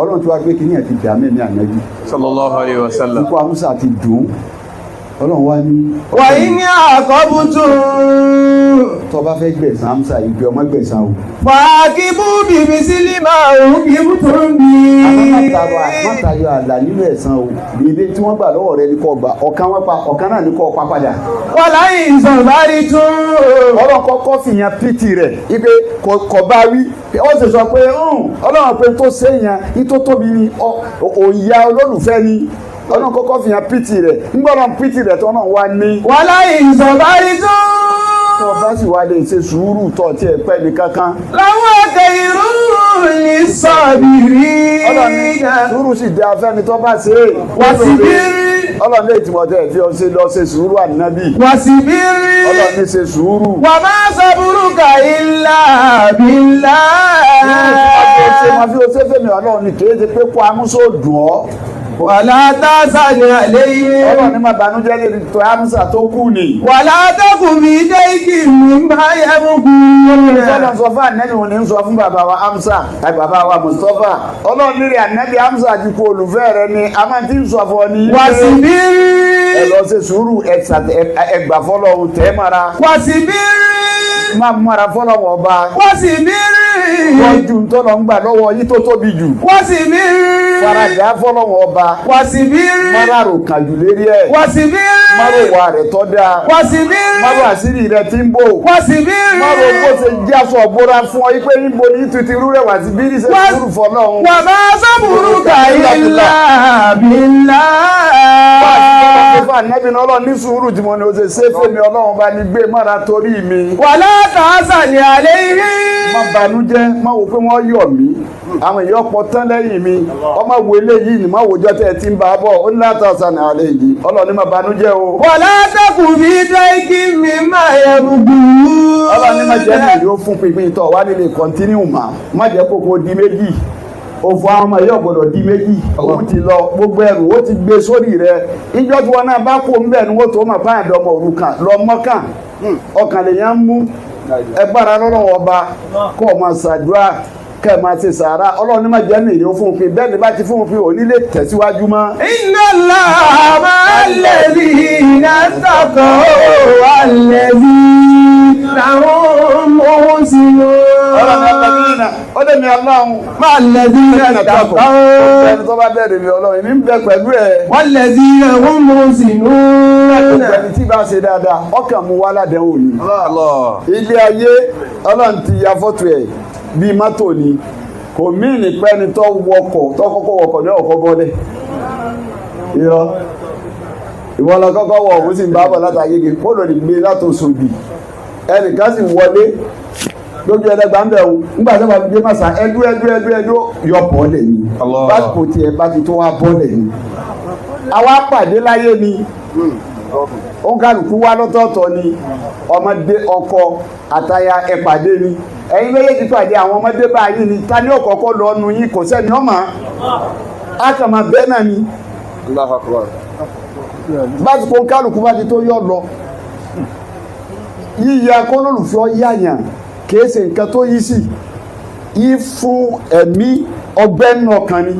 ọlọ́run tí wàá gbé kínní ẹ̀ ti dà mẹ́mí ànábì sallallahu alayhi wa sallam. ikú amúsà ti dùn ọlọ́run wá ní. wàyí ní àkọ́bùtù. tó bá fẹ́ gbẹ̀san amúsà yìí pé ọmọ gbẹ̀san o. fàákìbù bìbí sílímà òun kìbù tó ń bí. má tayọ àlà nínú ẹ̀san o bèbè tí wọ́n gbà lọ́wọ́ rẹ ní kò gbà ọ̀kan náà ní kò pa padà. wọ́n láyé ìsọ̀nbárí tún. ọlọ́run kọ́kọ́ fìyàn pìtì rẹ̀ ipe kò bá wí ó sì sọ pé ọlọ́run pé tó séèyàn ní tó tóbi ni òòyà olólùfẹ́ ni ọlọ́run kọ́kọ́ fìyàn pìtì rẹ̀ ńgbọ́dọ̀ pìtì rẹ̀ tó náà wá ní. wọ́n láyé ìsọ̀nbárí tún. tó o bá sì wá lè ṣe sùúrù tó tiẹ̀ pẹ́ ní kankan. láwọn ọ̀kẹ́ irú ní sọ̀bìrì. ọlọ́run ní sùúrù sì dé afẹ́ni tó bá ṣe é. wàsíbírí. ọlọ́run ní ìtìmọ̀tẹ́ fi ọ ṣe lọ ṣe sùúrù ànábì. wàsíbírí. ọlọ́run ní ṣe sùúrù. wà má sọ́bùrùkà ilà bílà. àfi o ṣe fẹ́mi ọlọ́run ní kéde pé kó amúṣó dùn ọ́. wàlá tásà ní àlẹ́ yìí. ọlọ́run ní má banújẹ́ lè tó amúṣà tó kù ni. wàlá tẹ́kùn mi dé igi mi bá yẹ mú kú. ọlọ́run sọ fún ànẹ́bí òní ń sọ fún bàbá wa Amsa àti bàbá wa Mustapha ọlọ́run nílé ànẹ́bí Amsa ju kó olùfẹ́ rẹ ni a máa ti ń sọ fún ọ ní. wàsíbírí. ẹ lọ ṣe sùúrù ẹgbà fọlọ́hún tẹ́ mara. wàsíbírí. má mara fọlọ́hún ọba. wàsíbírí. wọ́n ju ntọ́nà ń gbà lọ́wọ́ yìí tó tóbi jù. wàsíbírí. faradà fọlọ́hún ọba. wàsíbírí. márààrò kàjù lérí ẹ̀. wàsíbírí. márò wà rẹ̀ tọ́ da. wàsíbírí. márò àṣírí rẹ̀ ti ń bò. wàsíbírí. márò bó ṣe jẹ́ aṣọ ọ̀bọ̀ra fún ọ pé níbo ní tuntun rúrẹ̀ wàsíbírí ṣe sùúrù fọlọ́hún. wà má sọ́bùrùkà ilà bílà. Ànábì náà Ọlọ́run ní sùúrù tí mo ní o ṣe ṣe fèmí Ọlọ́run bá ní gbé mọ́ra torí mi. wàlá tàásà ní àlẹ́ yìí. má banújẹ́ má wò pé wọ́n yọ̀ mí àwọn èèyàn pọ̀ tán lẹ́yìn mi ọmọ wo eléyìí ni má wòjọ́ tẹ́ ẹ ti ń bá a bọ̀ ó ní láti ọ̀sán ní alẹ́ yìí Ọlọ́run ní má banújẹ́ o. wàlá tẹ́kùn mi dé igi mi máa yẹ gbogbo. Ọlọ́run ní má jẹ́ mi yóò fún pinpin tọ̀ wá nílé kọ́ntínú má jẹ́ kókó di méjì òfò àwọn ọmọ yóò gbọdọ̀ di méjì òun ti lọ gbogbo ẹrù ó ti gbé sórí rẹ ìjọ tí wọn náà bá kó ń bẹ̀ ni wọ́n tó mọ̀ fáyà dọ́mọ òrukàn lọ mọ́kàn ọkàn lèyàn ń mú ẹgbàrá lọ́wọ́ ọba kó o máa ṣàdúrà kẹ́ ẹ̀ máa ṣe sàárà Ọlọ́run ní má jẹ́ mi yóò fún un pé bẹ́ẹ̀ ni bá ti fún un pé òní lè tẹ̀síwájú mọ́. inna Allaha ma'al-ladhina ttaqaw wal-ladhina hum muhsinun. ó lè mi Ọlọ́run ma'al-ladhina ttaqaw. ẹni tó bá bẹ̀rẹ̀ mi Ọlọ́run èmi ń bẹ pẹ̀lú ẹ̀. wal-ladhina hum muhsinun. ẹni tí bá ṣe dáadáa ọkàn mú wá ládẹ́wò ni. ilé ayé Ọlọ́run ti ya fọ́tò ẹ̀ bíi mọ́tò ni kò mí nípẹ́ ni tó kọ́kọ́ wọkọ̀ ní ọ̀kọ́ bọ́lẹ̀ irọ́ ìwọ lọ kọ́kọ́ wọ̀ òun sì ń bá bọ̀ látàgége kó lòdì gbé látòsòdì ẹnìkan sì wọlé lójú ẹlẹgbàá ń bẹ̀ wò nígbà tó bá fi dé màsà ẹdú yọ bọ́ọ̀lẹ̀ ni pásítọ̀ tiẹ̀ bá ti tó wá bọ́ọ̀lẹ̀ ni àwa pàdé láyé ni ó ń kálukú wá lọ́tọ̀ọ̀tọ̀ ni ọmọdé ọkọ àtaya ẹ̀pàdé ni ẹ̀yin méjèèjì pàdé àwọn ọmọdé báyìí ni ta ni ó kọ́kọ́ lọ nu yín kò sẹ́ni ọmọ akàmà bẹ́ẹ̀ náà ni bá ti kó kálukú bá ti tó yọ lọ yíya kólólùfẹ́ yáyàn kìí ṣe nǹkan tó yí sí yí fún ẹ̀mí ọgbẹ́ náà kan ni.